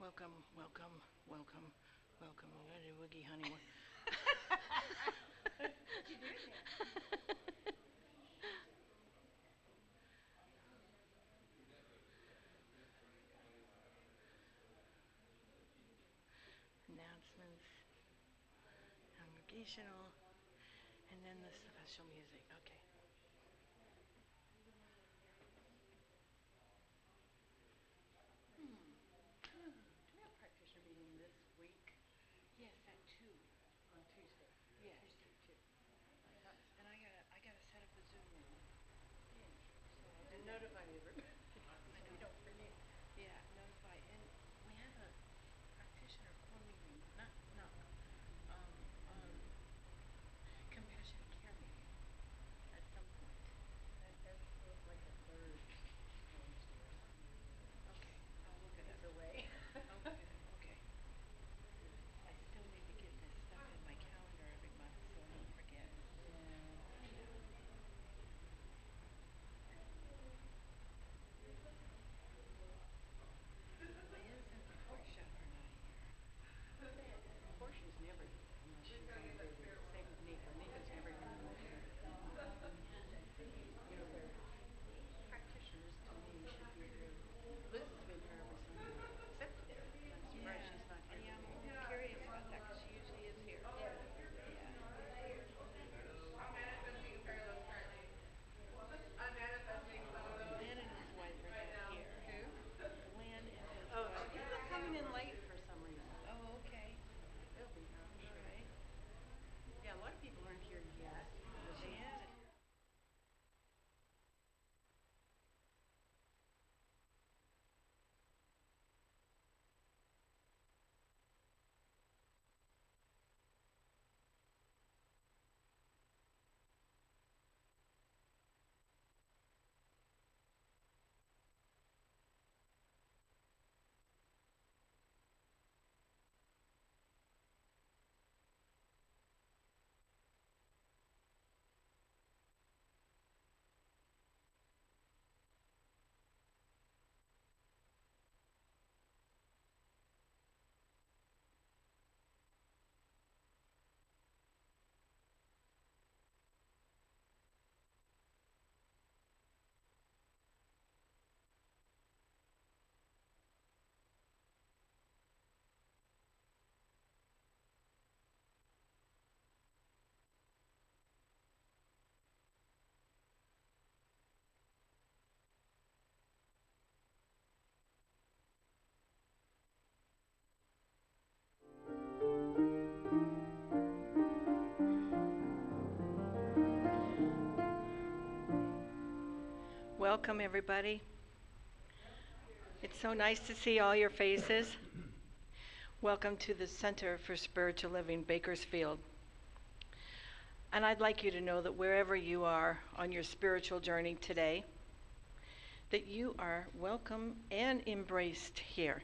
Welcome, welcome, welcome, welcome. You gotta do woogie, honey. You did it. Announcements, congregational, and then the special music. Okay. Do we have practitioner meeting this week? Yes, at 2. On Tuesday. Yes. Tuesday, too. And I gotta set up a Zoom room. Yeah. So I'll do And that. notify everybody I so we know. don't forget. Yeah, notify. And we have a practitioner core meeting, not um, um, compassionate care meeting at some point. That's like a third Wednesday or something. Okay, I'll look it It's up. away. Okay, okay. I still need to get this stuff in my calendar every month so I don't forget. Yeah. Yeah. Liz and Portia are not here. Portia's never here unless she's on the regular. Same with Nika. Nika's never here unless she's you know, they're practitioners to me should be here. Liz has been here every Sunday except today. I'm surprised Yeah, she's not here yeah, today. I'm curious about that because she usually is here. Yeah. Yeah. Glenn and his wife are not here. Who? Glenn and his Oh, wife. yeah, they're coming in late for some reason. Oh, okay. They'll be here, I'm All sure. right. Yeah, a lot of people aren't here yet. Yeah. Welcome, everybody. It's so nice to see all your faces. Welcome to the Center for Spiritual Living Bakersfield. And I'd like you to know that wherever you are on your spiritual journey today, that you are welcome and embraced here.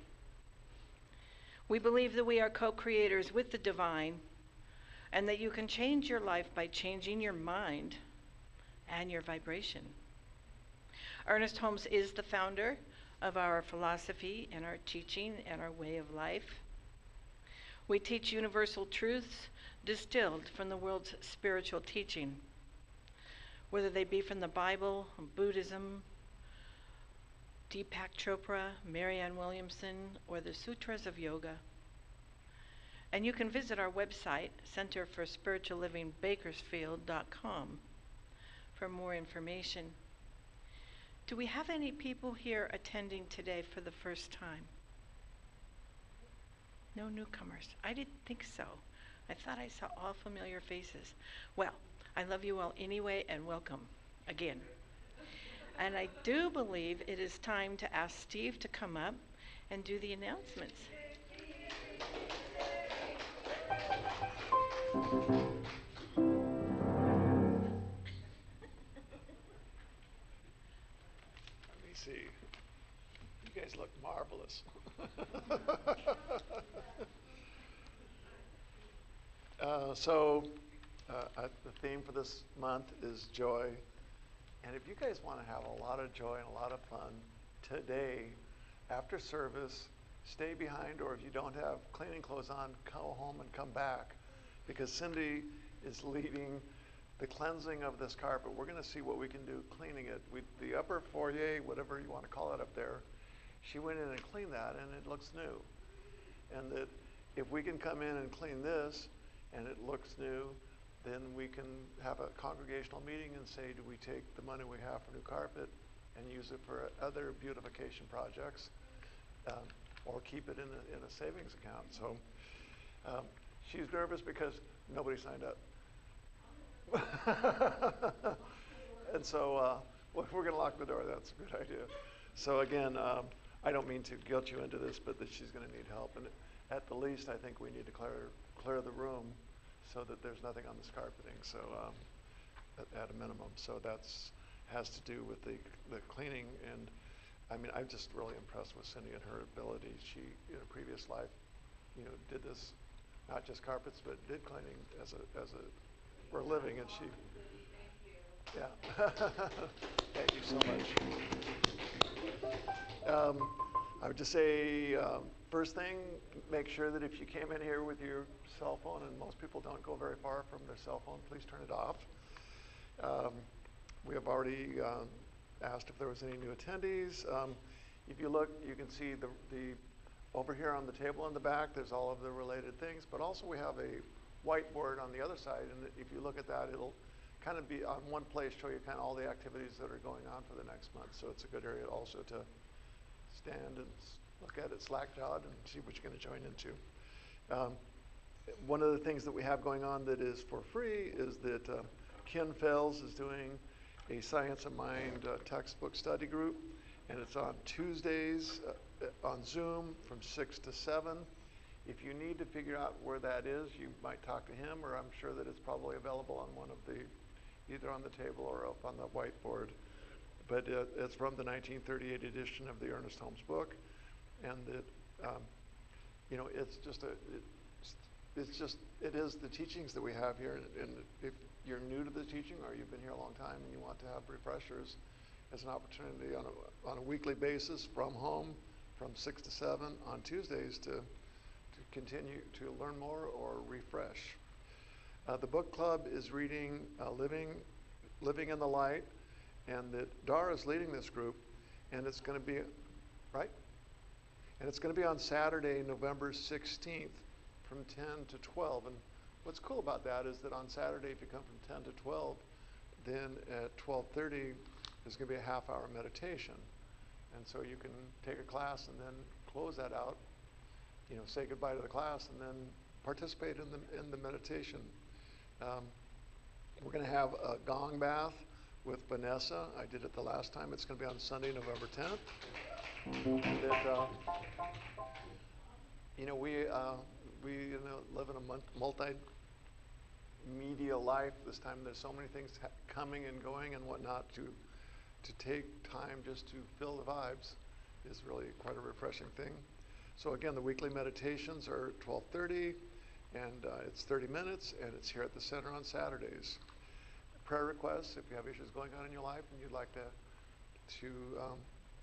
We believe that we are co-creators with the divine and that you can change your life by changing your mind and your vibration. Ernest Holmes is the founder of our philosophy and our teaching and our way of life. We teach universal truths distilled from the world's spiritual teaching, whether they be from the Bible, Buddhism, Deepak Chopra, Marianne Williamson, or the Sutras of Yoga. And you can visit our website, centerforspirituallivingbakersfield.com, for more information. Do we have any people here attending today for the first time? No newcomers. I didn't think so. I thought I saw all familiar faces. Well, I love you all anyway and welcome again. And I do believe it is time to ask Steve to come up and do the announcements. Let me see. You guys look marvelous. The theme for this month is joy. And if you guys want to have a lot of joy and a lot of fun today, after service, stay behind, or if you don't have cleaning clothes on, go home and come back, because Cindy is leading the cleansing of this carpet. We're going to see what we can do cleaning it. The upper foyer, whatever you want to call it up there, she went in and cleaned that, and it looks new. And that if we can come in and clean this, and it looks new, then we can have a congregational meeting and say, do we take the money we have for new carpet and use it for other beautification projects, or keep it in a savings account. So she's nervous because nobody signed up. And so well, we're going to lock the door. That's a good idea. So again, I don't mean to guilt you into this, but that she's going to need help. And at the least, I think we need to clear the room so that there's nothing on this carpeting. So at a minimum. So that's has to do with the cleaning. And I mean, I'm just really impressed with Cindy and her ability. She, in a previous life, did this, not just carpets, but did cleaning as a for a living. And she, yeah. Thank you so much. I would just say, first thing, make sure that if you came in here with your cell phone, and most people don't go very far from their cell phone, please turn it off. We have already asked if there was any new attendees. If you look, you can see the over here on the table in the back, there's all of the related things, but also we have a whiteboard on the other side, and if you look at that, it'll kind of be on one place, show you kind of all the activities that are going on for the next month. So it's a good area also to stand and look at it slack-jawed and see what you're going to join into. One of the things that we have going on that is for free is that Ken Fels is doing a Science of Mind textbook study group, and it's on Tuesdays on Zoom from 6 to 7. If you need to figure out where that is, you might talk to him, or I'm sure that it's probably available on one of the, either on the table or up on the whiteboard. But it's from the 1938 edition of the Ernest Holmes book, and that it is the teachings that we have here. And if you're new to the teaching, or you've been here a long time and you want to have refreshers, as an opportunity on a weekly basis from home, from 6 to 7 on Tuesdays to continue to learn more or refresh. The book club is reading Living in the Light, and that Dara's leading this group, and it's going to be, right? And it's going to be on Saturday, November 16th from 10 to 12. And what's cool about that is that on Saturday, if you come from 10 to 12, then at 12:30, there's going to be a half-hour meditation. And so you can take a class and then close that out, say goodbye to the class, and then participate in the meditation. We're going to have a gong bath with Vanessa. I did it the last time. It's going to be on Sunday, November 10th. We live in a multi-media life. This time there's so many things coming and going and whatnot. To take time just to feel the vibes is really quite a refreshing thing. So again, the weekly meditations are 12:30, and it's 30 minutes, and it's here at the center on Saturdays. Prayer requests, if you have issues going on in your life and you'd like to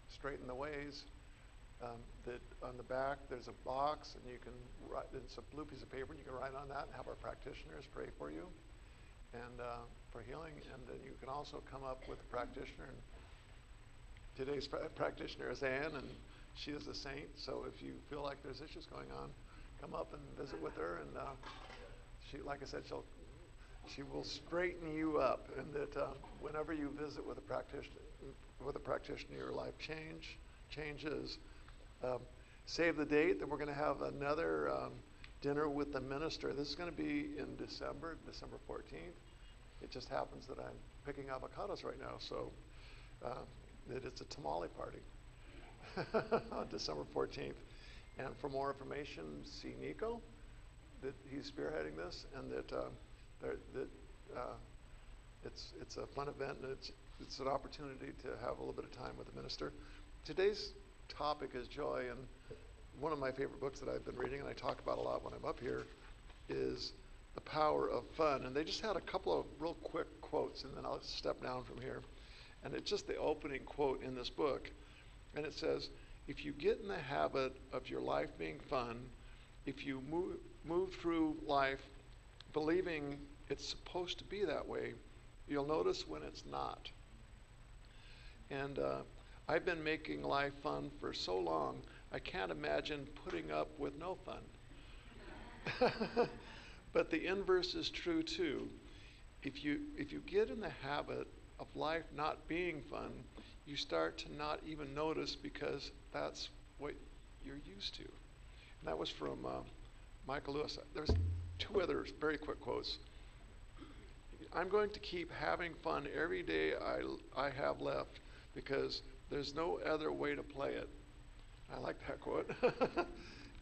straighten the ways, that on the back there's a box, and you can write, it's a blue piece of paper, and you can write on that and have our practitioners pray for you and for healing. And then you can also come up with a practitioner, and today's practitioner is Anne, and she is a saint. So if you feel like there's issues going on, come up and visit with her, and she, like I said, she will straighten you up, and that whenever you visit with a practitioner, your life changes. Save the date that we're going to have another dinner with the minister. This is going to be in December 14th. It just happens that I'm picking avocados right now, so that it's a tamale party on December 14th. And for more information, see Nico, that he's spearheading this, and that it's a fun event, and it's an opportunity to have a little bit of time with the minister. Today's topic is joy, and one of my favorite books that I've been reading, and I talk about a lot when I'm up here, is The Power of Fun. And they just had a couple of real quick quotes, and then I'll step down from here. And it's just the opening quote in this book. And it says, if you get in the habit of your life being fun, if you move through life believing it's supposed to be that way, you'll notice when it's not. And I've been making life fun for so long, I can't imagine putting up with no fun. But the inverse is true too. If you get in the habit of life not being fun, you start to not even notice because that's what you're used to. And that was from Michael Lewis. There's two other very quick quotes. I'm going to keep having fun every day I have left because there's no other way to play it. I like that quote.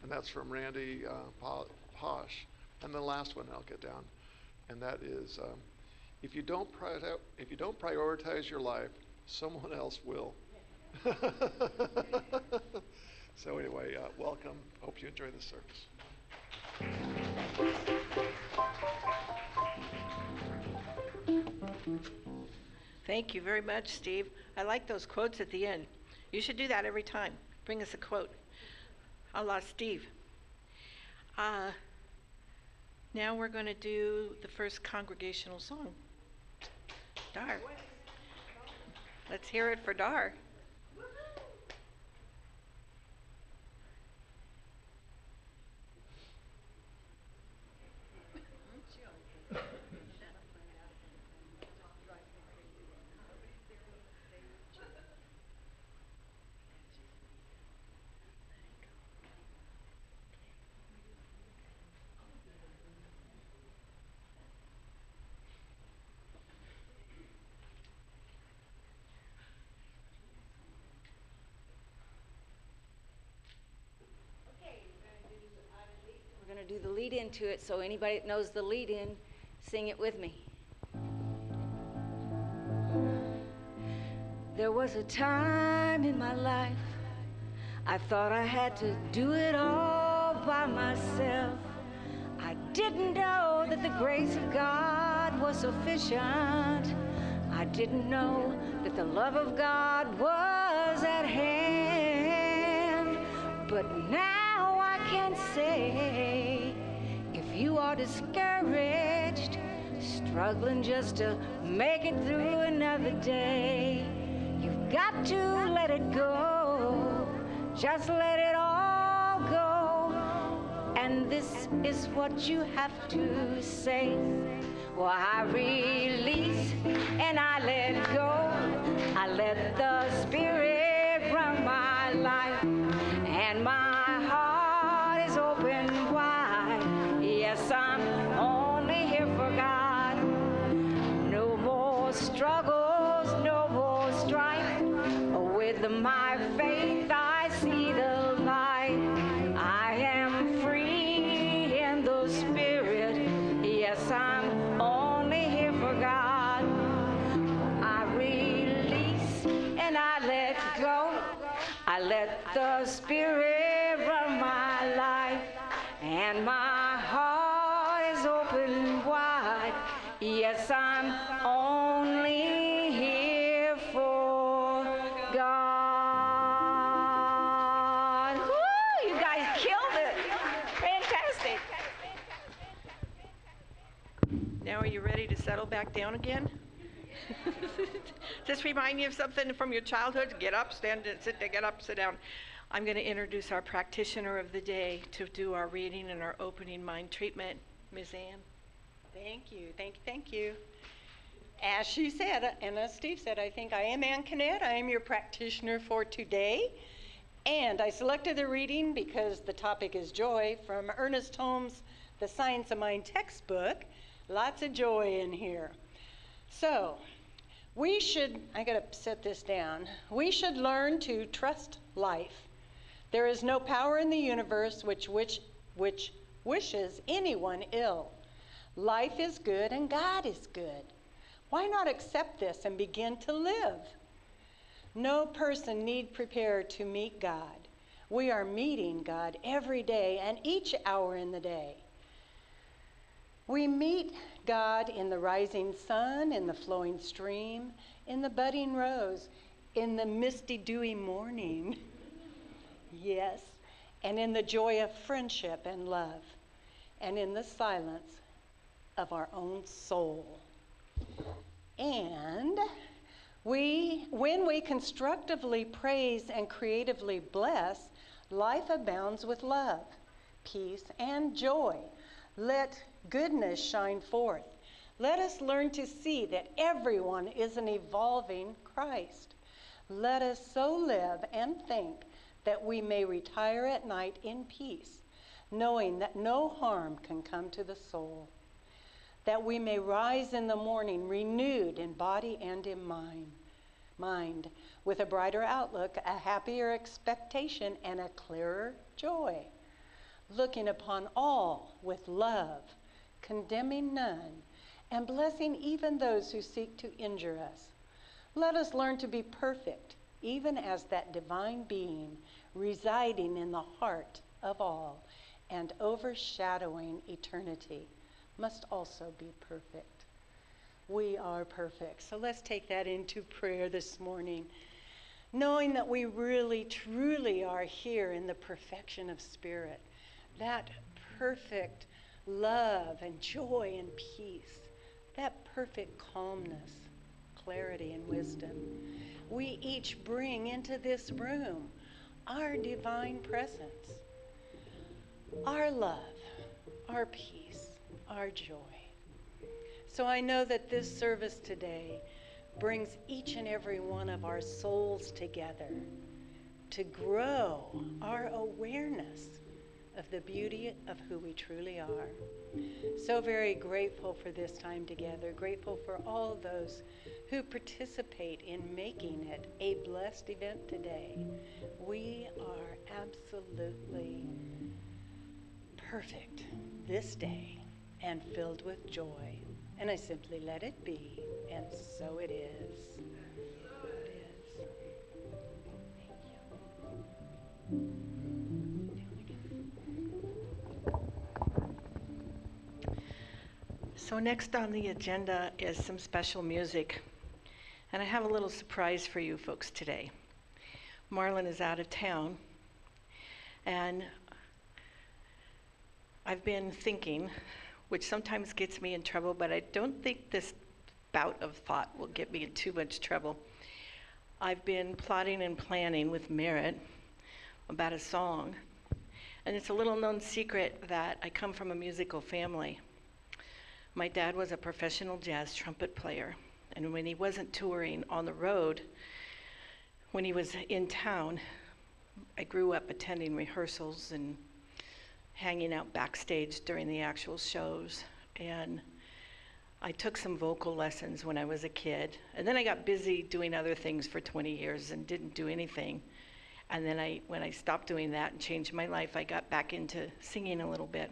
And that's from Randy Posh. And the last one I'll get down, and that is, if you don't prioritize your life, someone else will. So anyway, welcome. Hope you enjoy the service. Thank you very much, Steve. I like those quotes at the end. You should do that every time. Bring us a quote. A la Steve. Now we're going to do the first congregational song. Dar. Let's hear it for Dar. We're going to do the lead into it, so anybody that knows the lead in, sing it with me. There was a time in my life I thought I had to do it all by myself. I didn't know that the grace of God was sufficient. I didn't know that the love of God was at hand. But now I can say, if you are discouraged, struggling just to make it through another day, you've got to let it go. Just let it all go. And this is what you have to say. Well, I release and I let go. I let the Spirit run my life, and my heart is open wide. Yes, I'm only here for God. No more struggles, no more strife. With my faith I see the light. I am free in the Spirit. Yes, I'm only here for God. I release and I let go. I let the Spirit run my life, and my heart is open wide. Yes, I'm only here for God. Woo, you guys killed it. Fantastic. Now are you ready to settle back down again? Does this remind you of something from your childhood? Get up, stand, sit, get up, sit down. I'm going to introduce our practitioner of the day to do our reading and our opening mind treatment, Ms. Ann. Thank you, thank you. As she said, and as Steve said, I think I am Ann Kinnett. I am your practitioner for today. And I selected the reading because the topic is joy from Ernest Holmes' The Science of Mind textbook. Lots of joy in here. So, I gotta set this down. We should learn to trust life. There is no power in the universe which wishes anyone ill. Life is good and God is good. Why not accept this and begin to live? No person need prepare to meet God. We are meeting God every day and each hour in the day. We meet God in the rising sun, in the flowing stream, in the budding rose, in the misty dewy morning. Yes, and in the joy of friendship and love, and in the silence of our own soul. And when we constructively praise and creatively bless, life abounds with love, peace, and joy. Let goodness shine forth. Let us learn to see that everyone is an evolving Christ. Let us so live and think that we may retire at night in peace, knowing that no harm can come to the soul. That we may rise in the morning renewed in body and in mind, with a brighter outlook, a happier expectation, and a clearer joy, looking upon all with love, condemning none, and blessing even those who seek to injure us. Let us learn to be perfect, even as that divine being residing in the heart of all and overshadowing eternity must also be perfect. We are perfect. So let's take that into prayer this morning, knowing that we really, truly are here in the perfection of spirit, that perfect love and joy and peace, that perfect calmness, clarity, and wisdom. We each bring into this room our divine presence, our love, our peace, our joy. So I know that this service today brings each and every one of our souls together to grow our awareness of the beauty of who we truly are. So very grateful for this time together, grateful for all those who participate in making it a blessed event today. We are absolutely perfect this day and filled with joy. And I simply let it be, and so it is. It is. So next on the agenda is some special music. And I have a little surprise for you folks today. Marlon is out of town, and I've been thinking, which sometimes gets me in trouble, but I don't think this bout of thought will get me in too much trouble. I've been plotting and planning with Merritt about a song, and it's a little known secret that I come from a musical family. My dad was a professional jazz trumpet player, and when he wasn't touring on the road, when he was in town, I grew up attending rehearsals and hanging out backstage during the actual shows. And I took some vocal lessons when I was a kid. And then I got busy doing other things for 20 years and didn't do anything. And then when I stopped doing that and changed my life, I got back into singing a little bit.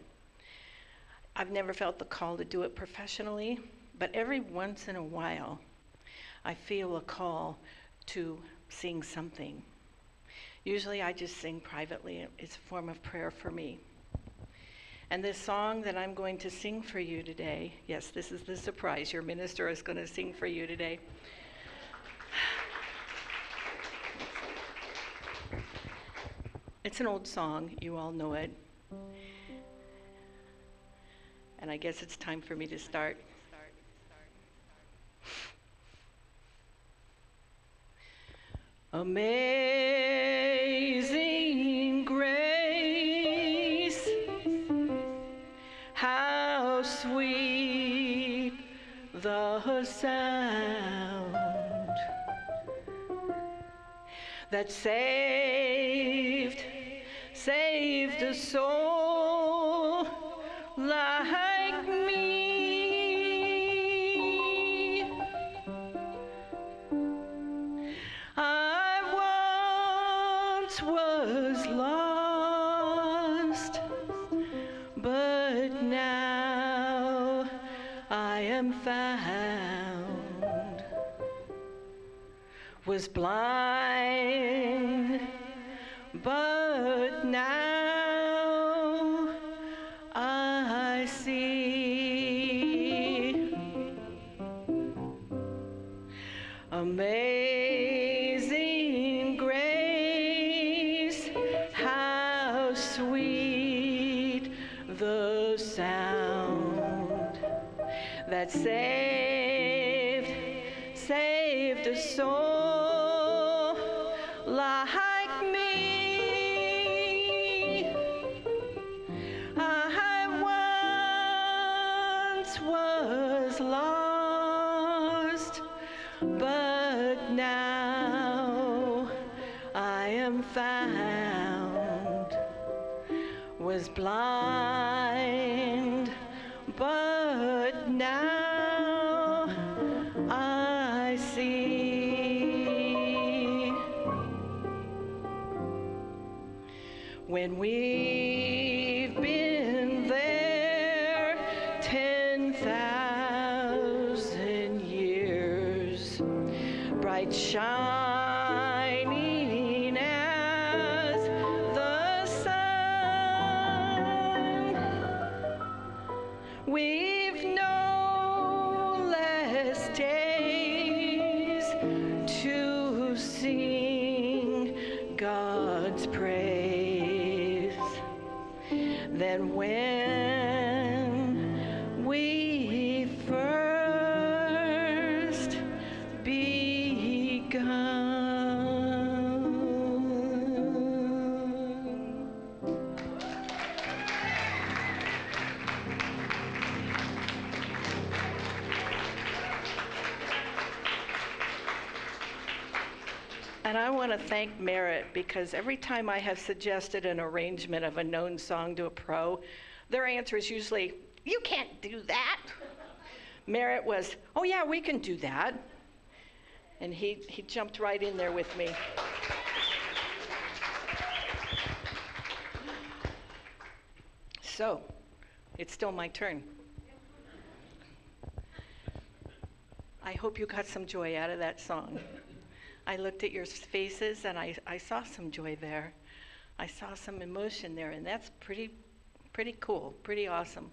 I've never felt the call to do it professionally, but every once in a while, I feel a call to sing something. Usually I just sing privately. It's a form of prayer for me. And this song that I'm going to sing for you today, yes, this is the surprise. Your minister is going to sing for you today. It's an old song. You all know it. And I guess it's time for me to start. Amazing grace, how sweet the sound that saved a soul like me. I once was lost, but now I am found. Was blind, but now I see. Amazing grace, that saved a soul like me. I once was lost, but now I am found. Was blind, but now I see. When we've been there 10,000 years, bright shining as the sun, we've no less days to sing God's praise than when we first begun. And I want to thank Merritt, because every time I have suggested an arrangement of a known song to a pro, their answer is usually, "You can't do that." Merritt was, "Oh yeah, we can do that." And he jumped right in there with me. So, it's still my turn. I hope you got some joy out of that song. I looked at your faces and I saw some joy there. I saw some emotion there, and that's pretty cool, pretty awesome.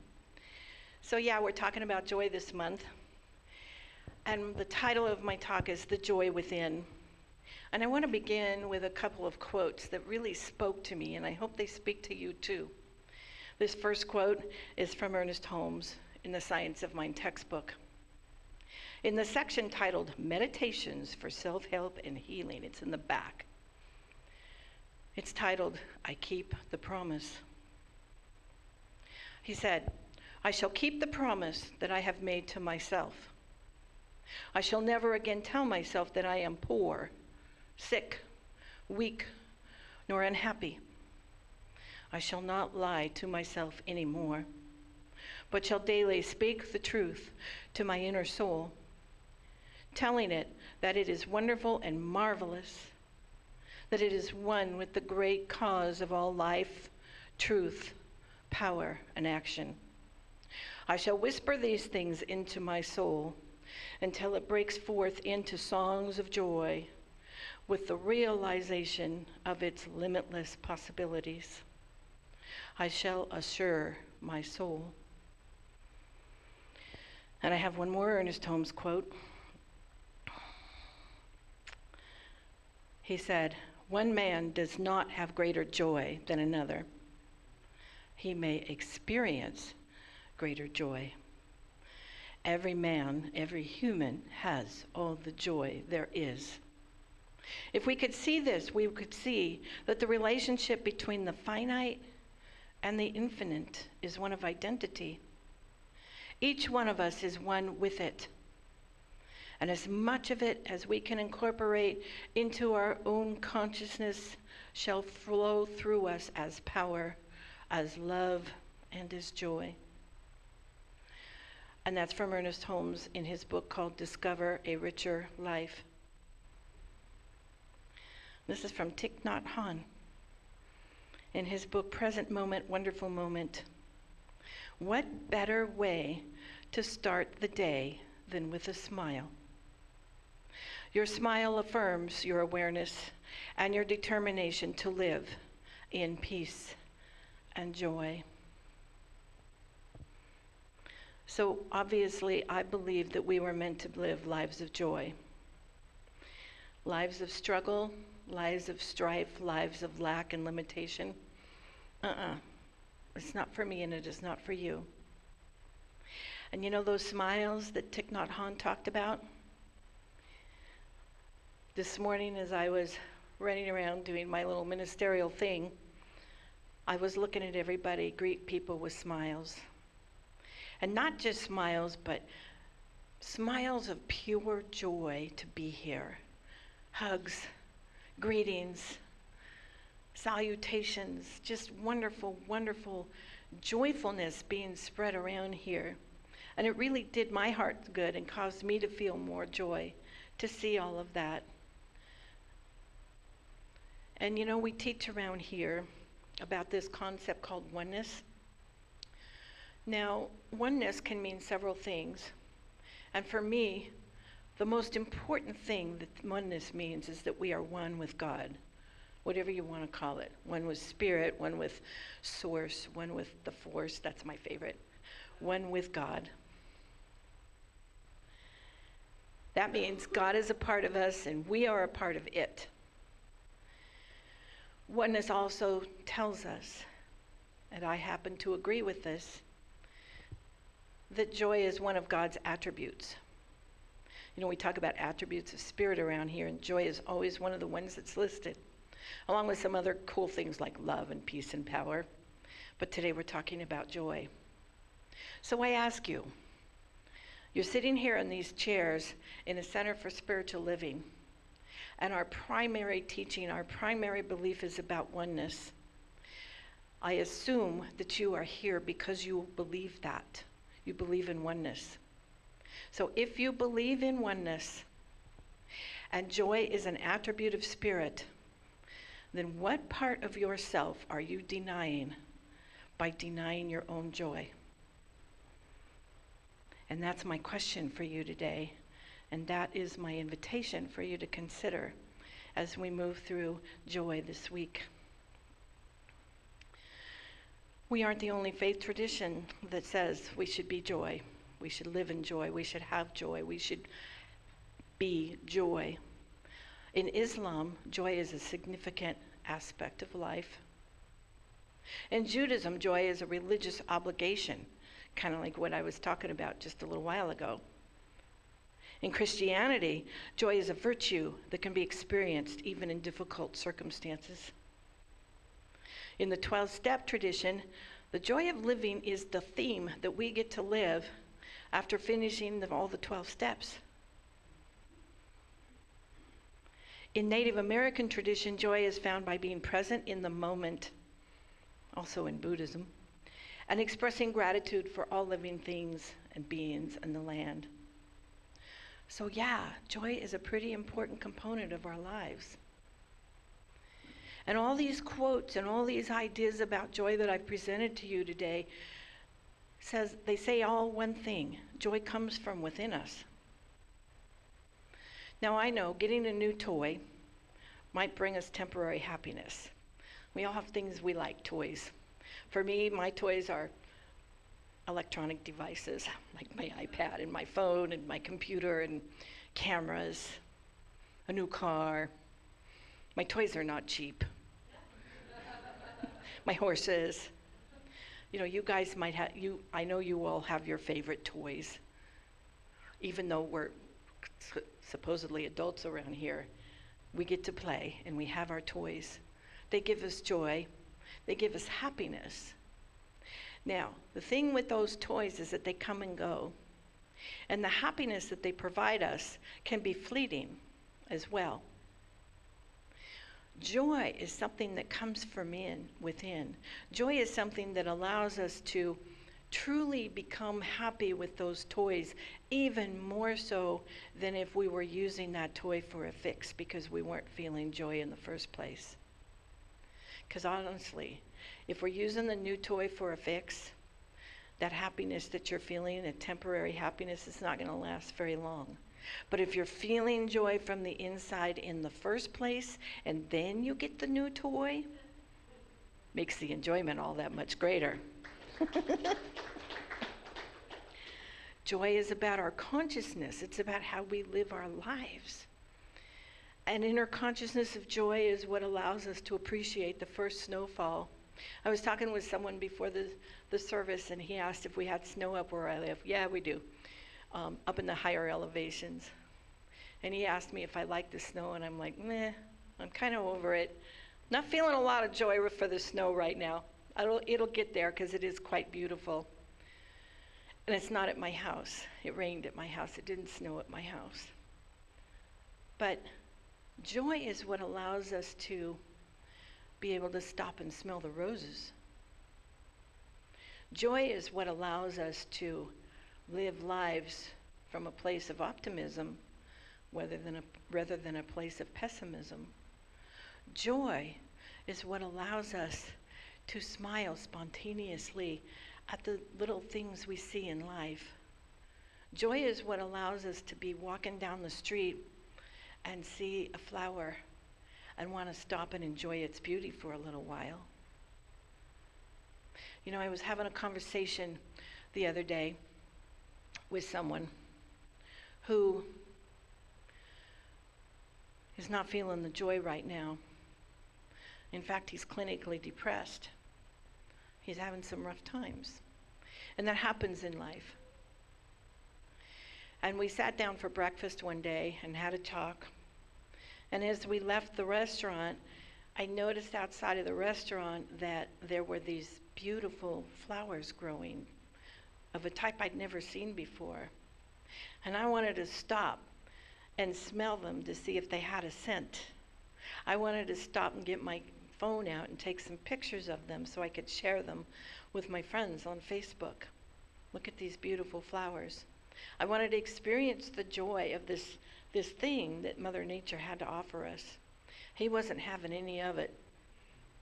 So yeah, we're talking about joy this month. And the title of my talk is The Joy Within. And I want to begin with a couple of quotes that really spoke to me, and I hope they speak to you too. This first quote is from Ernest Holmes in the Science of Mind textbook. In the section titled Meditations for Self-Help and Healing, it's in the back. It's titled, I Keep the Promise. He said, I shall keep the promise that I have made to myself. I shall never again tell myself that I am poor, sick, weak, nor unhappy. I shall not lie to myself anymore, but shall daily speak the truth to my inner soul, telling it that it is wonderful and marvelous, that it is one with the great cause of all life, truth, power, and action. I shall whisper these things into my soul until it breaks forth into songs of joy with the realization of its limitless possibilities. I shall assure my soul. And I have one more Ernest Holmes quote. He said, one man does not have greater joy than another. He may experience greater joy. Every man, every human has all the joy there is. If we could see this, we could see that the relationship between the finite and the infinite is one of identity. Each one of us is one with it. And as much of it as we can incorporate into our own consciousness shall flow through us as power, as love, and as joy. And that's from Ernest Holmes in his book called Discover a Richer Life. This is from Thich Nhat Hanh in his book Present Moment, Wonderful Moment. What better way to start the day than with a smile? Your smile affirms your awareness and your determination to live in peace and joy. So obviously, I believe that we were meant to live lives of joy. Lives of struggle, lives of strife, lives of lack and limitation. It's not for me, and it is not for you. And you know those smiles that Thich Nhat Hanh talked about? This morning as I was running around doing my little ministerial thing, I was looking at everybody greet people with smiles. And not just smiles, but smiles of pure joy to be here. Hugs, greetings, salutations, just wonderful, wonderful joyfulness being spread around here. And it really did my heart good and caused me to feel more joy to see all of that. And you know, we teach around here about this concept called oneness. Now, oneness can mean several things. And for me, the most important thing that oneness means is that we are one with God, whatever you want to call it. One with spirit, one with source, one with the force, that's my favorite. One with God. That means God is a part of us and we are a part of it. Oneness also tells us, and I happen to agree with this, that joy is one of God's attributes. You know, we talk about attributes of spirit around here, and joy is always one of the ones that's listed, along with some other cool things like love and peace and power. But today we're talking about joy. So I ask you, you're sitting here in these chairs in a Center for Spiritual Living, and our primary teaching, our primary belief is about oneness. I assume that you are here because you believe that. You believe in oneness. So if you believe in oneness, and joy is an attribute of spirit, then what part of yourself are you denying by denying your own joy? And that's my question for you today. And that is my invitation for you to consider as we move through joy this week. We aren't the only faith tradition that says we should be joy. We should live in joy. We should have joy. We should be joy. In Islam, joy is a significant aspect of life. In Judaism, joy is a religious obligation, kind of like what I was talking about just a little while ago. In Christianity, joy is a virtue that can be experienced even in difficult circumstances. In the 12-step tradition, the joy of living is the theme that we get to live after finishing all the 12 steps. In Native American tradition, joy is found by being present in the moment, also in Buddhism, and expressing gratitude for all living things and beings in the land. So yeah, joy is a pretty important component of our lives. And all these quotes and all these ideas about joy that I've presented to you today they say all one thing: joy comes from within us. Now I know getting a new toy might bring us temporary happiness. We all have things we like, toys. For me, my toys are electronic devices, like my iPad and my phone and my computer and cameras, a new car. My toys are not cheap. My horses. You know, you guys might have, I know you all have your favorite toys. Even though we're supposedly adults around here, we get to play and we have our toys. They give us joy. They give us happiness. Now, the thing with those toys is that they come and go. And the happiness that they provide us can be fleeting as well. Joy is something that comes from within. Joy is something that allows us to truly become happy with those toys, even more so than if we were using that toy for a fix because we weren't feeling joy in the first place. Because honestly, if we're using the new toy for a fix, that happiness that you're feeling, a temporary happiness, is not going to last very long. But if you're feeling joy from the inside in the first place, and then you get the new toy, makes the enjoyment all that much greater. Joy is about our consciousness. It's about how we live our lives. An inner consciousness of joy is what allows us to appreciate the first snowfall I was talking with someone before the service, and he asked if we had snow up where I live. Yeah, we do, up in the higher elevations. And he asked me if I like the snow, and I'm like, meh, I'm kind of over it. Not feeling a lot of joy for the snow right now. It'll get there because it is quite beautiful. And it's not at my house. It rained at my house. It didn't snow at my house. But joy is what allows us to be able to stop and smell the roses. Joy is what allows us to live lives from a place of optimism rather than a place of pessimism. Joy is what allows us to smile spontaneously at the little things we see in life. Joy is what allows us to be walking down the street and see a flower and want to stop and enjoy its beauty for a little while. You know, I was having a conversation the other day with someone who is not feeling the joy right now. In fact, he's clinically depressed. He's having some rough times. And that happens in life. And we sat down for breakfast one day and had a talk. And as we left the restaurant, I noticed outside of the restaurant that there were these beautiful flowers growing of a type I'd never seen before. And I wanted to stop and smell them to see if they had a scent. I wanted to stop and get my phone out and take some pictures of them so I could share them with my friends on Facebook. Look at these beautiful flowers. I wanted to experience the joy of this thing that Mother Nature had to offer us. He wasn't having any of it.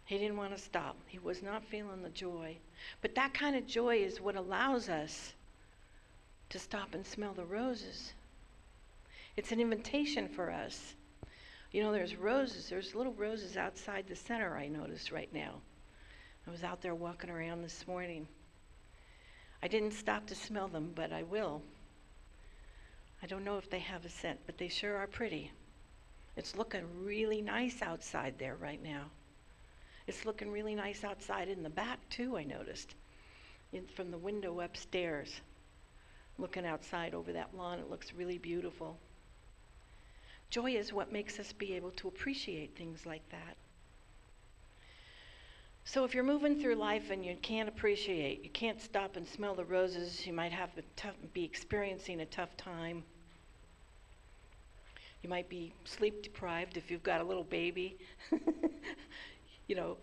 He didn't want to stop. He was not feeling the joy. But that kind of joy is what allows us to stop and smell the roses. It's an invitation for us. You know, there's roses. There's little roses outside the center, I noticed right now. I was out there walking around this morning. I didn't stop to smell them, but I will. I don't know if they have a scent, but they sure are pretty. It's looking really nice outside there right now. It's looking really nice outside in the back, too, I noticed. From the window upstairs, looking outside over that lawn, it looks really beautiful. Joy is what makes us be able to appreciate things like that. So if you're moving through life and you can't appreciate, you can't stop and smell the roses, you might be experiencing a tough time. You might be sleep deprived if you've got a little baby. You know,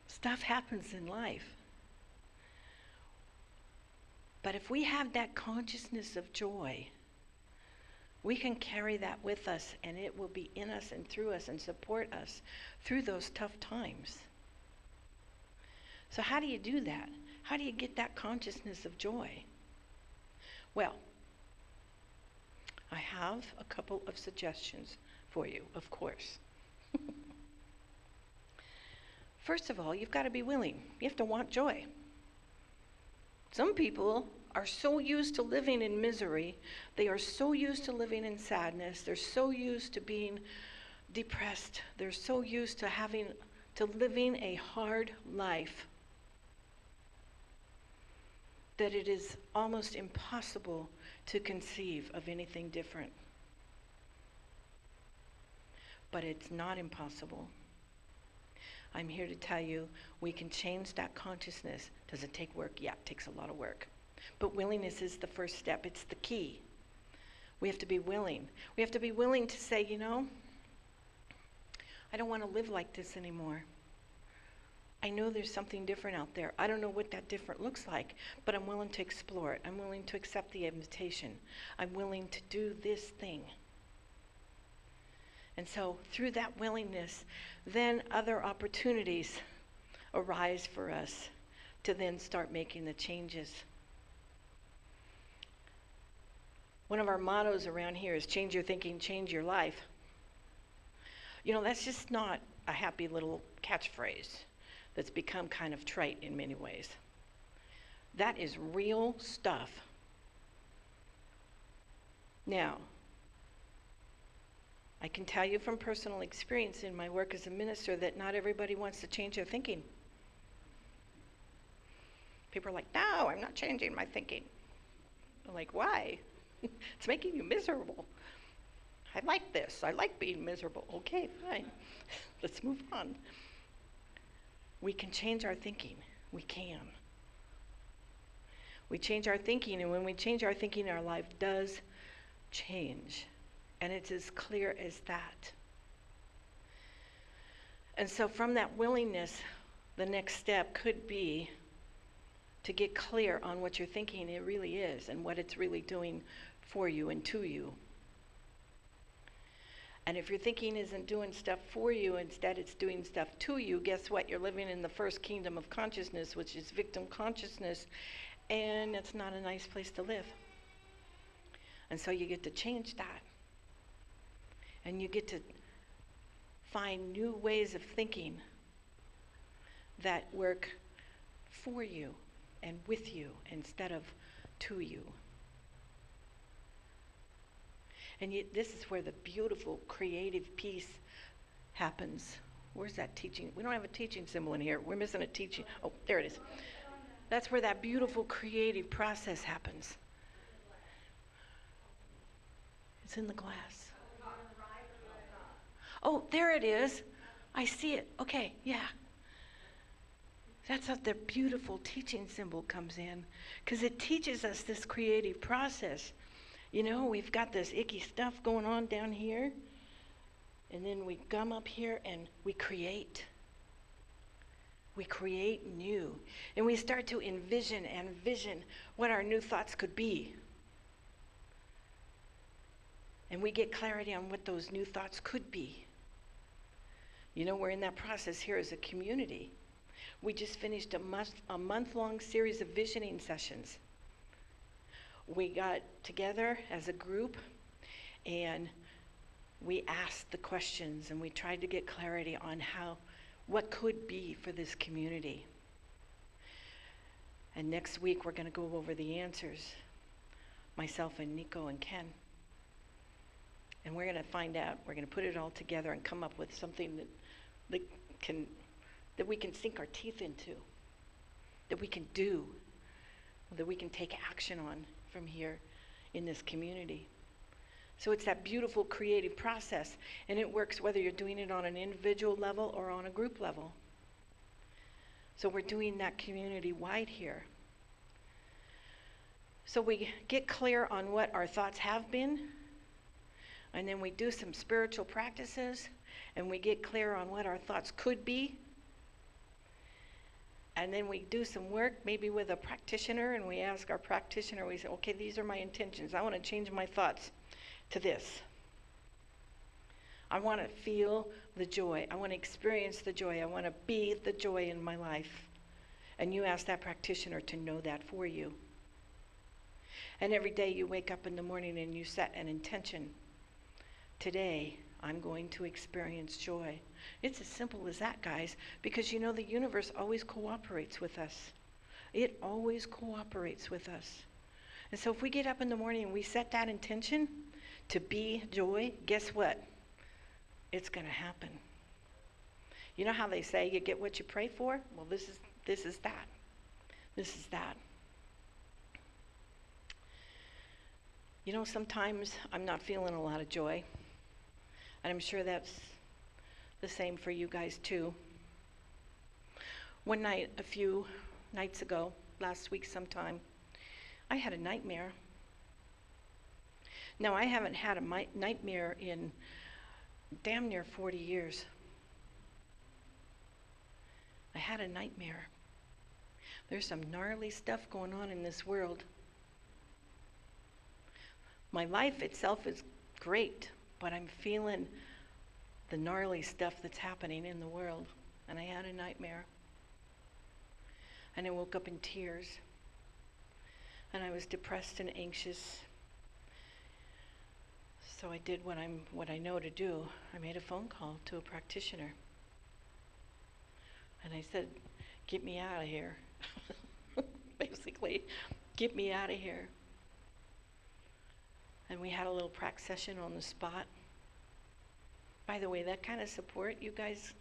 stuff happens in life. But if we have that consciousness of joy, we can carry that with us, and it will be in us and through us and support us through those tough times. So how do you do that? How do you get that consciousness of joy? Well, I have a couple of suggestions for you, of course. First of all, you've got to be willing. You have to want joy. Some people are so used to living in misery. They are so used to living in sadness. They're so used to being depressed. They're so used to living a hard life that it is almost impossible to conceive of anything different. But it's not impossible. I'm here to tell you we can change that consciousness. Does it take work? Yeah, it takes a lot of work. But willingness is the first step. It's the key. We have to be willing. We have to be willing to say, you know, I don't want to live like this anymore. I know there's something different out there. I don't know what that different looks like, but I'm willing to explore it. I'm willing to accept the invitation. I'm willing to do this thing. And so through that willingness, then other opportunities arise for us to then start making the changes. One of our mottos around here is change your thinking, change your life. You know, that's just not a happy little catchphrase that's become kind of trite in many ways. That is real stuff. Now, I can tell you from personal experience in my work as a minister that not everybody wants to change their thinking. People are like, no, I'm not changing my thinking. I'm like, why? It's making you miserable. I like this. I like being miserable. Okay, fine. Let's move on. We can change our thinking. We can. We change our thinking, and when we change our thinking, our life does change. And it's as clear as that. And so from that willingness, the next step could be to get clear on what you're thinking it really is and what it's really doing for you and to you. And if your thinking isn't doing stuff for you, instead it's doing stuff to you, guess what? You're living in the first kingdom of consciousness, which is victim consciousness, and it's not a nice place to live. And so you get to change that. And you get to find new ways of thinking that work for you and with you instead of to you. And yet, this is where the beautiful creative piece happens. Where's that teaching? We don't have a teaching symbol in here. We're missing a teaching. Oh, there it is. That's where that beautiful creative process happens. It's in the glass. Oh, there it is. I see it. Okay, yeah. That's how the beautiful teaching symbol comes in, because it teaches us this creative process. You know, we've got this icky stuff going on down here, and then we come up here and we create. We create new, and we start to envision and vision what our new thoughts could be. And we get clarity on what those new thoughts could be. You know, we're in that process here as a community. We just finished a month-long series of visioning sessions. We got together as a group and we asked the questions and we tried to get clarity on what could be for this community. And next week we're going to go over the answers, myself and Nico and Ken. And we're going to find out, we're going to put it all together and come up with something that we can sink our teeth into, that we can do, that we can take action on from here in this community. So it's that beautiful creative process, and it works whether you're doing it on an individual level or on a group level. So we're doing that community-wide here. So we get clear on what our thoughts have been, and then we do some spiritual practices, and we get clear on what our thoughts could be. And then we do some work, maybe with a practitioner, and we ask our practitioner, we say, okay, these are my intentions. I want to change my thoughts to this. I want to feel the joy. I want to experience the joy. I want to be the joy in my life. And you ask that practitioner to know that for you. And every day you wake up in the morning and you set an intention. Today, I'm going to experience joy. It's as simple as that, guys, because you know the universe always cooperates with us. It always cooperates with us. And so if we get up in the morning and we set that intention to be joy, guess what? It's going to happen. You know how they say you get what you pray for? Well, this is that. This is that. You know, sometimes I'm not feeling a lot of joy. And I'm sure that's the same for you guys too. One night, a few nights ago, last week sometime, I had a nightmare. Now, I haven't had a nightmare in damn near 40 years. I had a nightmare. There's some gnarly stuff going on in this world. My life itself is great, but I'm feeling the gnarly stuff that's happening in the world. And I had a nightmare. And I woke up in tears. And I was depressed and anxious. So I did what I know to do. I made a phone call to a practitioner. And I said, get me out of here. Basically, get me out of here. And we had a little prac session on the spot. By the way, that kind of support, you guys,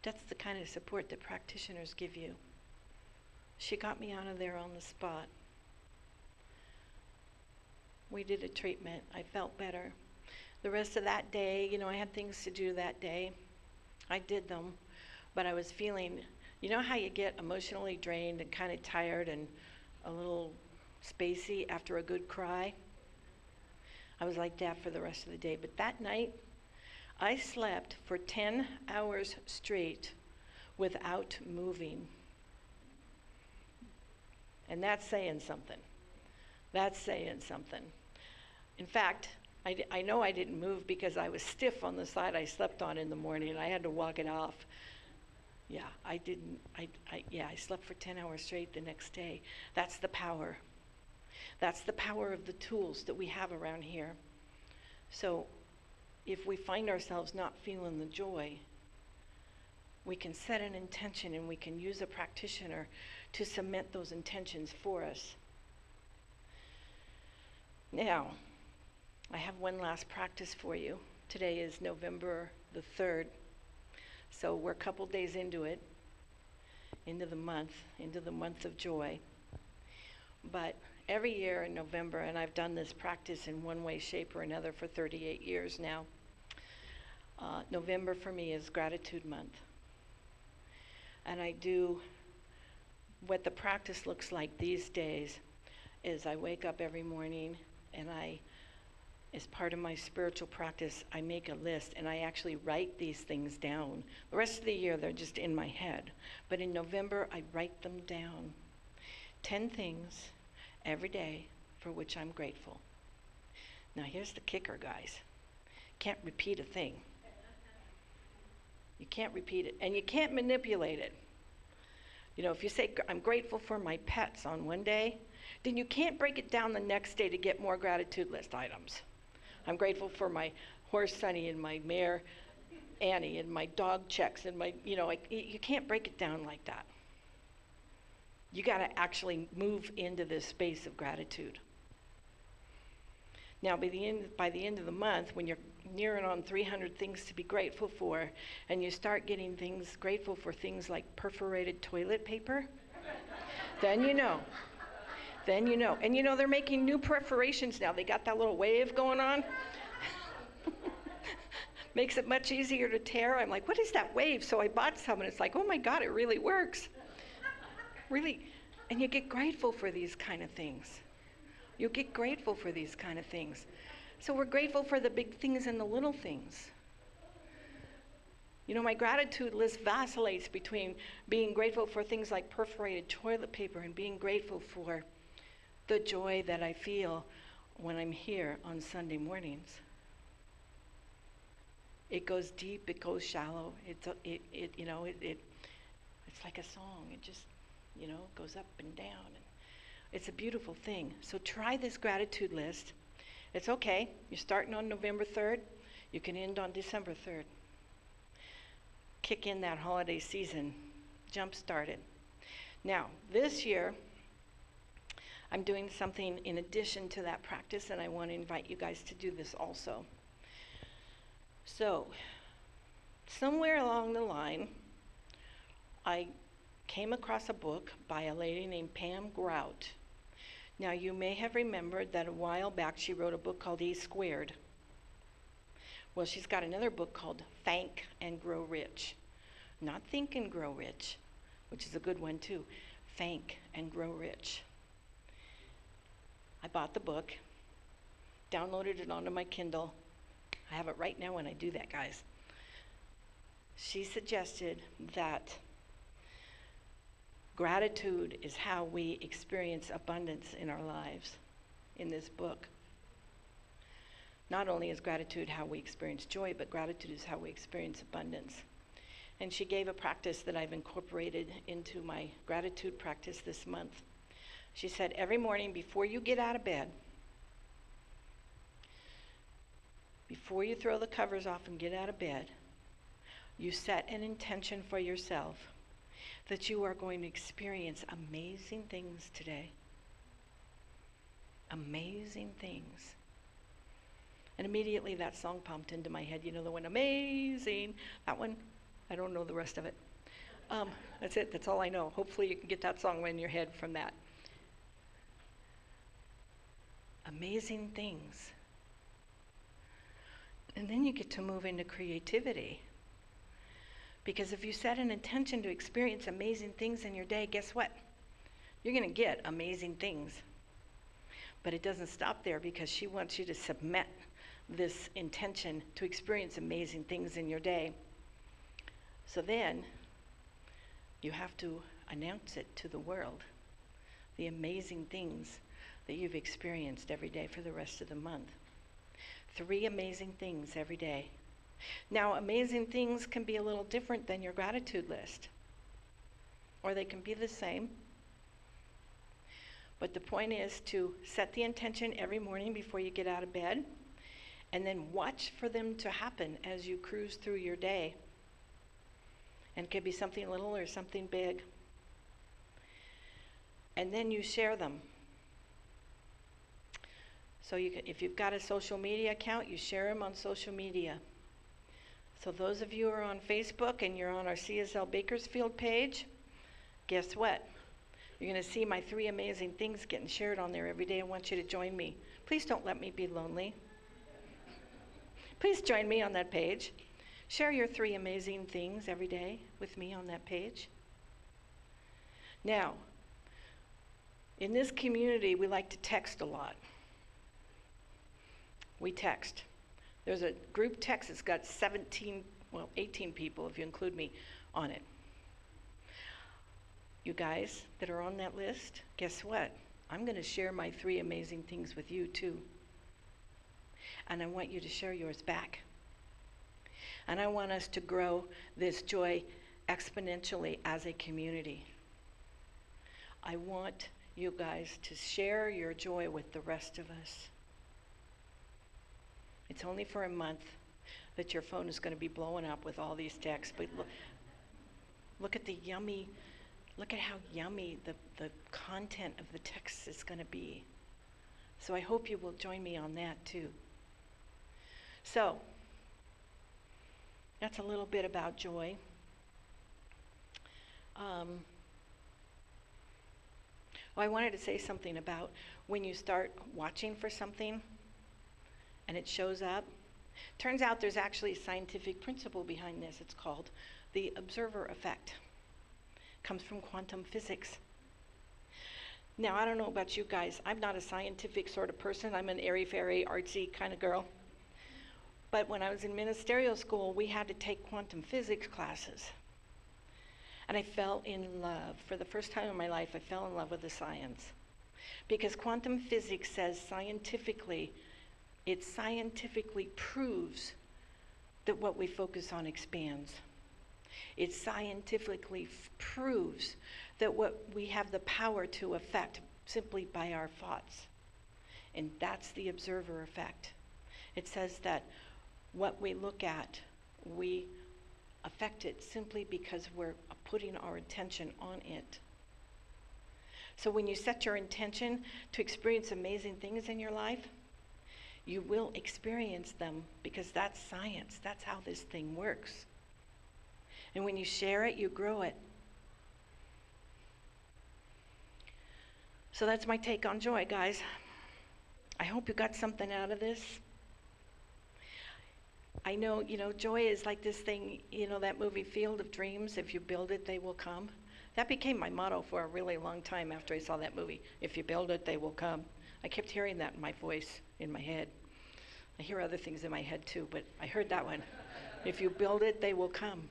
that's the kind of support that practitioners give you. She got me out of there on the spot. We did a treatment. I felt better. The rest of that day, I had things to do that day. I did them, but I was feeling, how you get emotionally drained and kind of tired and a little spacey after a good cry? I was like that for the rest of the day. But that night, I slept for 10 hours straight without moving. And that's saying something. That's saying something. In fact, I know I didn't move because I was stiff on the side I slept on in the morning. I had to walk it off. Yeah, I slept for 10 hours straight the next day. That's the power. That's the power of the tools that we have around here. So if we find ourselves not feeling the joy, we can set an intention and we can use a practitioner to cement those intentions for us. Now, I have one last practice for you. Today is November the 3rd. So we're a couple days into it, into the month of joy. But every year in November, and I've done this practice in one way, shape, or another for 38 years now, November for me is gratitude month. And I do what the practice looks like these days is I wake up every morning and as part of my spiritual practice, I make a list and I actually write these things down. The rest of the year, they're just in my head. But in November, I write them down. 10 things every day for which I'm grateful. Now, here's the kicker, guys. Can't repeat a thing. You can't repeat it, and you can't manipulate it. If you say, I'm grateful for my pets on one day, then you can't break it down the next day to get more gratitude list items. I'm grateful for my horse Sunny and my mare Annie and my dog Checks and you can't break it down like that. You got to actually move into this space of gratitude. Now, by the end of the month, when you're nearing on 300 things to be grateful for, and you start getting grateful for things like perforated toilet paper, then you know. And they're making new perforations now. They got that little wave going on. Makes it much easier to tear. I'm like, what is that wave? So I bought some, and it's like, oh my God, it really works. Really. And you get grateful for these kind of things. You'll get grateful for these kind of things. So we're grateful for the big things and the little things. My gratitude list vacillates between being grateful for things like perforated toilet paper and being grateful for the joy that I feel when I'm here on Sunday mornings. It goes deep, it goes shallow. It's like a song. It just, goes up and down. And it's a beautiful thing. So try this gratitude list. It's okay. You're starting on November 3rd. You can end on December 3rd. Kick in that holiday season. Jump started. Now, this year, I'm doing something in addition to that practice, and I want to invite you guys to do this also. So, somewhere along the line, I came across a book by a lady named Pam Grout. Now, you may have remembered that a while back she wrote a book called E Squared. Well, she's got another book called Thank and Grow Rich. Not Think and Grow Rich, which is a good one too. Thank and Grow Rich. I bought the book, downloaded it onto my Kindle. I have it right now when I do that, guys. She suggested that gratitude is how we experience abundance in our lives in this book. Not only is gratitude how we experience joy, but gratitude is how we experience abundance. And she gave a practice that I've incorporated into my gratitude practice this month. She said, every morning before you get out of bed, before you throw the covers off and get out of bed, you set an intention for yourself that you are going to experience amazing things today. Amazing things. And immediately that song popped into my head. The one, Amazing. That one, I don't know the rest of it. That's it. That's all I know. Hopefully you can get that song in your head from that. Amazing things. And then you get to move into creativity. Because if you set an intention to experience amazing things in your day, guess what? You're going to get amazing things. But it doesn't stop there, because she wants you to submit this intention to experience amazing things in your day. So then you have to announce it to the world, the amazing things that you've experienced every day for the rest of the month. 3 amazing things every day. Now, amazing things can be a little different than your gratitude list, or they can be the same. But the point is to set the intention every morning before you get out of bed, and then watch for them to happen as you cruise through your day. And it could be something little or something big. And then you share them. So if you've got a social media account, you share them on social media. So those of you who are on Facebook and you're on our CSL Bakersfield page, guess what? You're going to see my 3 amazing things getting shared on there every day. I want you to join me. Please don't let me be lonely. Please join me on that page. Share your 3 amazing things every day with me on that page. Now, in this community, we like to text a lot. We text. There's a group text that's got 18 people, if you include me, on it. You guys that are on that list, guess what? I'm going to share my 3 amazing things with you too. And I want you to share yours back. And I want us to grow this joy exponentially as a community. I want you guys to share your joy with the rest of us. It's only for a month that your phone is going to be blowing up with all these texts. But look at how yummy the content of the text is going to be. So I hope you will join me on that too. So, that's a little bit about joy. I wanted to say something about when you start watching for something and it shows up. Turns out there's actually a scientific principle behind this. It's called the observer effect. It comes from quantum physics. Now, I don't know about you guys. I'm not a scientific sort of person. I'm an airy-fairy, artsy kind of girl. But when I was in ministerial school, we had to take quantum physics classes. And I fell in love. For the first time in my life, I fell in love with the science. Because quantum physics says it scientifically proves that what we focus on expands. It scientifically proves that what we have the power to affect simply by our thoughts. And that's the observer effect. It says that what we look at, we affect it simply because we're putting our attention on it. So when you set your intention to experience amazing things in your life, you will experience them, because that's science. That's how this thing works. And when you share it, you grow it. So that's my take on joy, guys. I hope you got something out of this. I know, joy is like this thing, that movie Field of Dreams, if you build it, they will come. That became my motto for a really long time after I saw that movie. If you build it, they will come. I kept hearing that in my voice, in my head. I hear other things in my head too, but I heard that one. If you build it, they will come.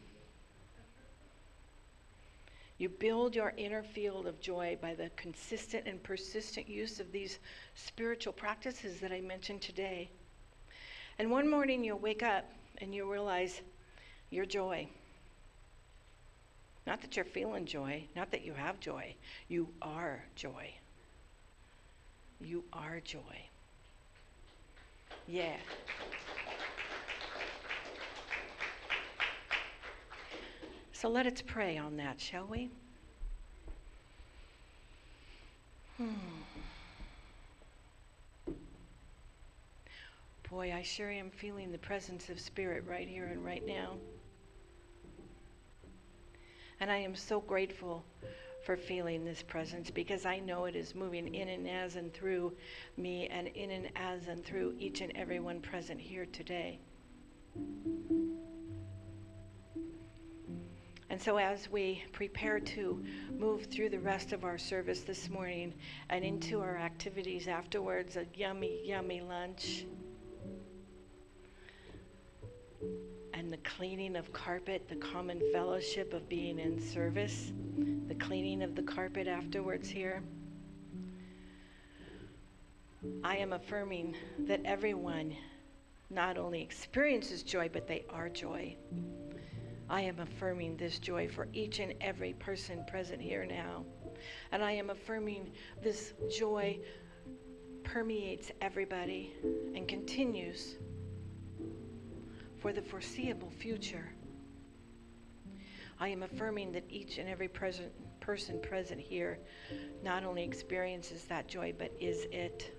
You build your inner field of joy by the consistent and persistent use of these spiritual practices that I mentioned today. And one morning you'll wake up and you realize your joy. Not that you're feeling joy, not that you have joy. You are joy. You are joy. Yeah. So let us pray on that, shall we? Boy, I sure am feeling the presence of Spirit right here and right now. And I am so grateful for feeling this presence, because I know it is moving in and as and through me, and in and as and through each and every one present here today. And so as we prepare to move through the rest of our service this morning and into our activities afterwards, a yummy, yummy lunch, and the cleaning of carpet, the common fellowship of being in service, the cleaning of the carpet afterwards here, I am affirming that everyone not only experiences joy, but they are joy. I am affirming this joy for each and every person present here now. And I am affirming this joy permeates everybody and continues for the foreseeable future. I am affirming that each and every person present here not only experiences that joy, but is it.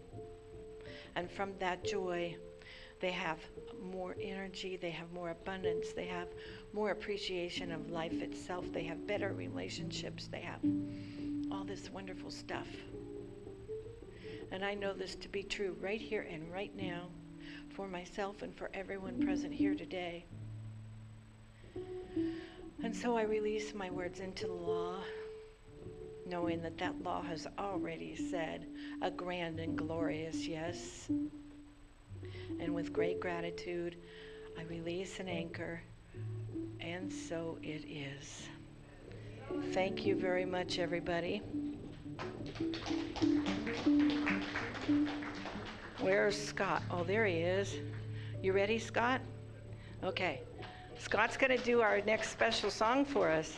And from that joy, they have more energy, they have more abundance, they have more appreciation of life itself, they have better relationships, they have all this wonderful stuff. And I know this to be true right here and right now for myself and for everyone present here today. And so I release my words into the law, knowing that that law has already said a grand and glorious yes. And with great gratitude, I release and anchor, and so it is. Thank you very much, everybody. Where's Scott? Oh, there he is. You ready, Scott? Okay. Scott's going to do our next special song for us.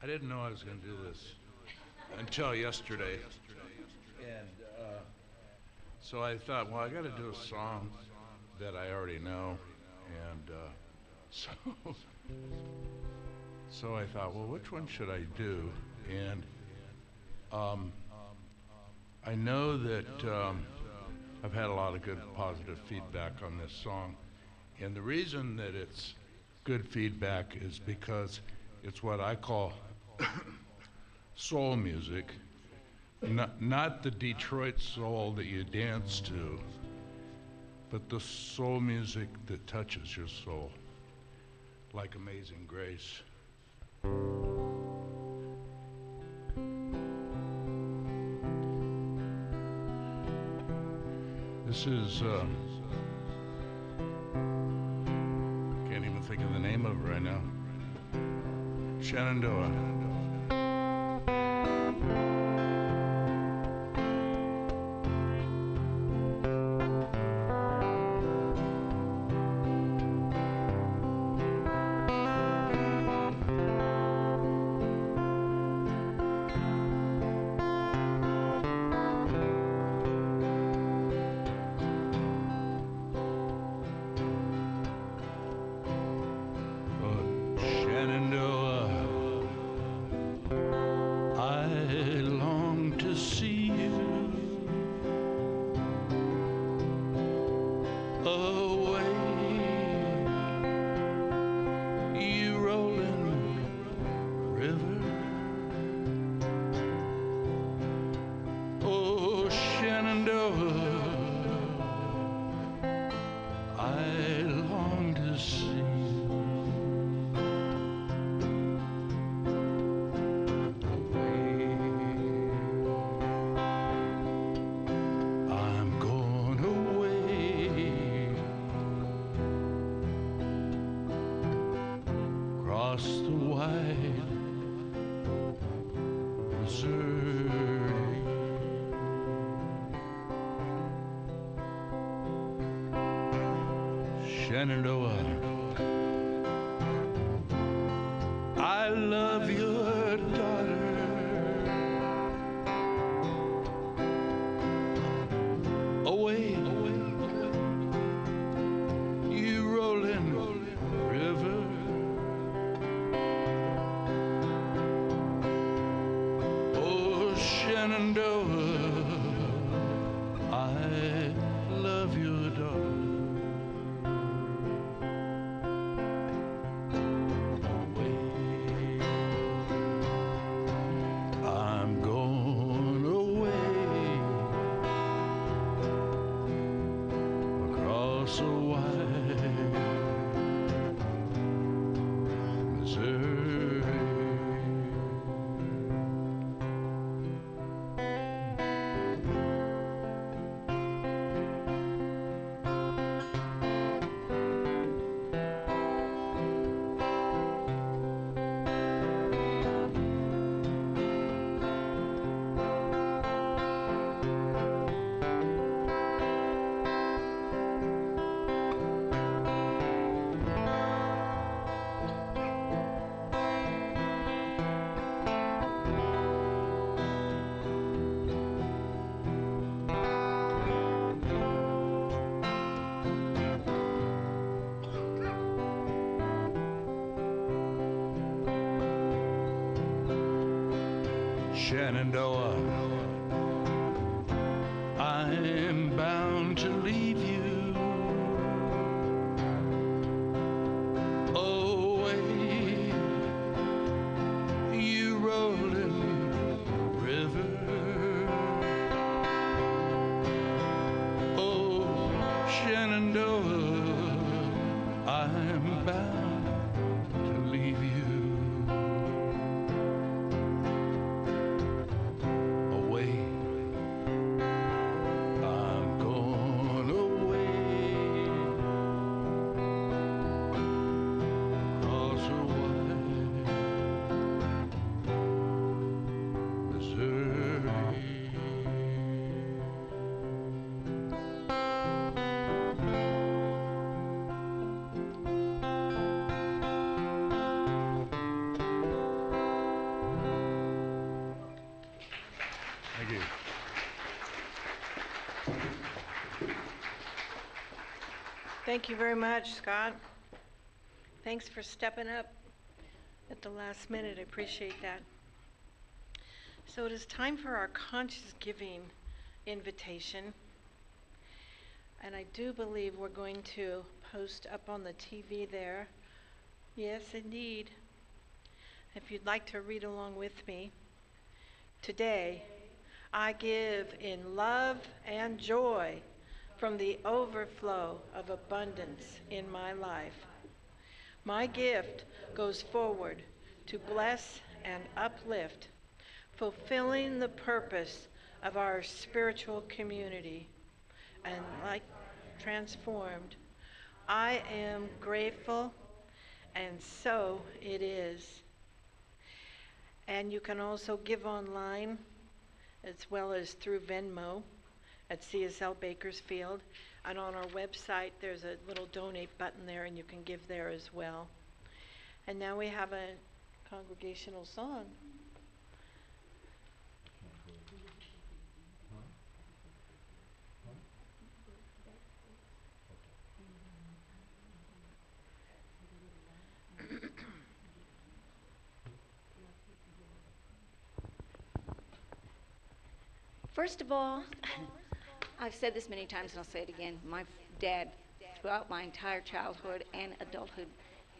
I didn't know I was going to do this until yesterday, and so I thought, well, I got to do a song that I already know, and so I thought, well, which one should I do? And I know that I've had a lot of good positive feedback on this song, and the reason that it's good feedback is because it's what I call soul music, not the Detroit soul that you dance to, but the soul music that touches your soul, like Amazing Grace. This is, can't even think of the name of it right now. Shenandoah. Shenandoah, I love your daughter. Away, you rolling river. across a wide Missouri. Shenandoah, I'm bound to leave you away, you rolling river. Oh, Shenandoah, I'm bound to leave you away. I'm going away across a wide Missouri. Thank you. Thank you very much, Scott. Thanks for stepping up at the last minute. I appreciate that. So it is time for our conscious giving invitation. And I do believe we're going to post up on the TV there. Yes, indeed. If you'd like to read along with me. Today, I give in love and joy from the overflow of abundance in my life. My gift goes forward to bless and uplift, fulfilling the purpose of our spiritual community. And like transformed, I am grateful, and so it is. And you can also give online as well as through Venmo at CSL Bakersfield. And on our website, there's a little donate button there, and you can give there as well. And now we have a congregational song. First of all, I've said this many times and I'll say it again. My dad, throughout my entire childhood and adulthood,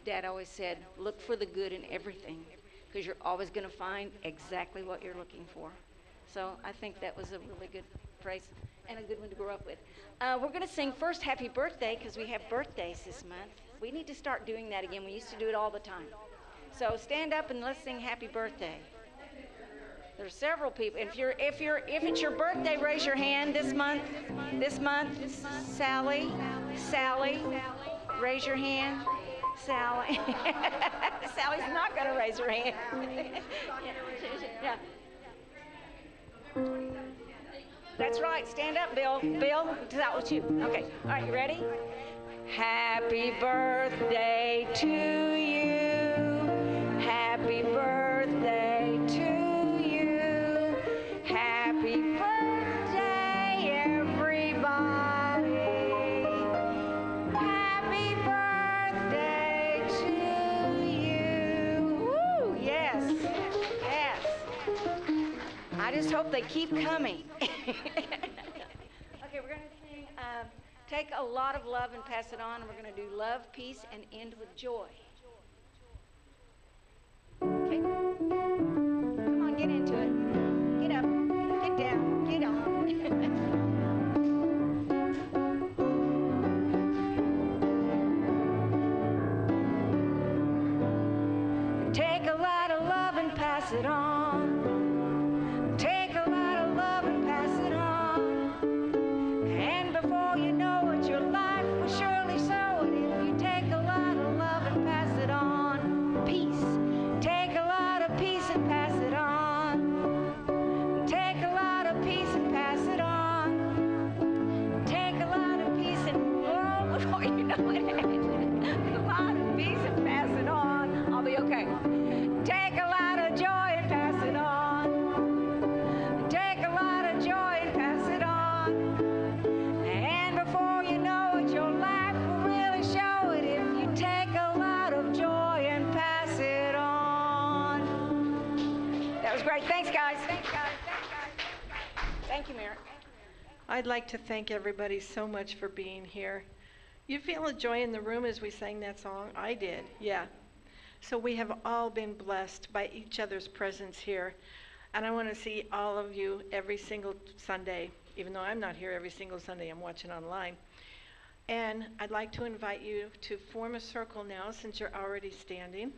Dad always said, look for the good in everything, because you're always going to find exactly what you're looking for. So I think that was a really good phrase and a good one to grow up with. We're going to sing first Happy Birthday, because we have birthdays this month. We need to start doing that again. We used to do it all the time. So stand up and let's sing Happy Birthday. There's several people. If it's your birthday, raise your hand this month. This month, Sally, raise your hand. Sally. Sally's not going to raise her hand. Yeah. That's right. Stand up, Bill. Bill, that was you. Okay. All right, you ready? Happy birthday to you. Happy birthday to you. Happy birthday, everybody. Happy birthday to you. Woo, yes. Yes. I just hope they keep coming. Okay, we're going to sing Take a Lot of Love and Pass It On, and we're going to do Love, Peace, and End with Joy. Okay? Come on, get into it. Get up, get down, get on. pass it on. Take a lot of love and pass it on. And before you know it, your life will surely show it if you take a lot of love and pass it on. Peace. Take a lot of peace and pass it on. Take a lot of peace and pass it on. Take a lot of peace and, oh, before you know it, a lot of peace and pass it on. I'll be okay. Take a lot of joy and pass it on. Take a lot of joy and pass it on. And before you know it, your life will really show it if you take a lot of joy and pass it on. That was great. Thanks, guys. Thanks, guys. Thanks, guys. Thank you, Merritt. I'd like to thank everybody so much for being here. You feel a joy in the room as we sang that song? I did, yeah. So we have all been blessed by each other's presence here. And I want to see all of you every single Sunday, even though I'm not here every single Sunday, I'm watching online. And I'd like to invite you to form a circle now since you're already standing.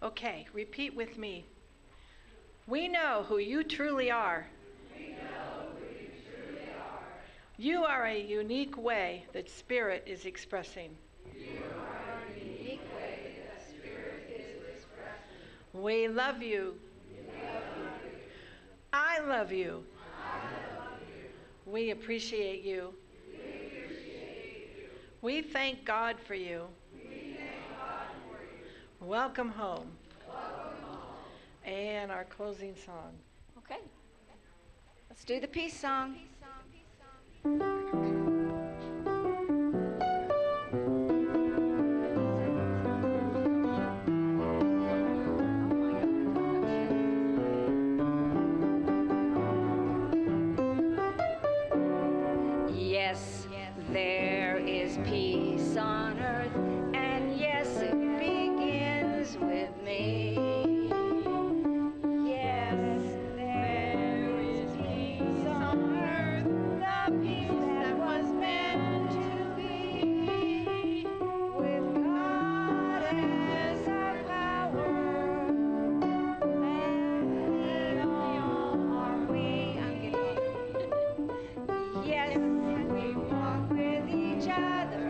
Okay, repeat with me. We know who you truly are. We know who you truly are. You are a unique way that Spirit is expressing. You are a unique way that Spirit is expressing. We love you. We love you. I love you. I love you. We appreciate you. We appreciate you. We thank God for you. Welcome home. Welcome home. And our closing song. Okay. Let's do the peace song. Yes, there is peace on earth, and yes, it begins with me. Yes, there is peace on earth, the peace that was meant to be. With God as our power, and we all are we. I'm getting yes, we walk with each other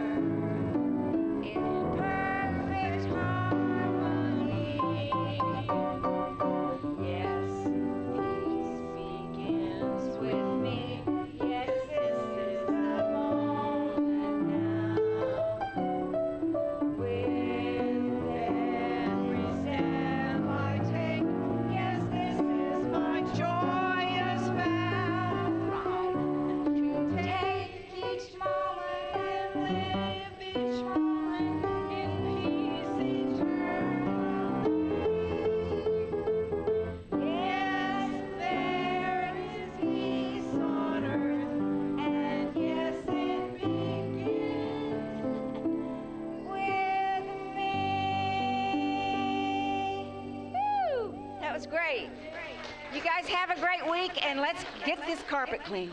in perfect harmony. Yes, peace begins with me. Yes, this is the moment now. With every step I take, yes, this is my joyous vow. To take each moment and live each moment in peace eternally. Yes, there is peace on earth, and yes, it begins with me. Woo! That was great. You guys have a great week, and let's get this carpet clean.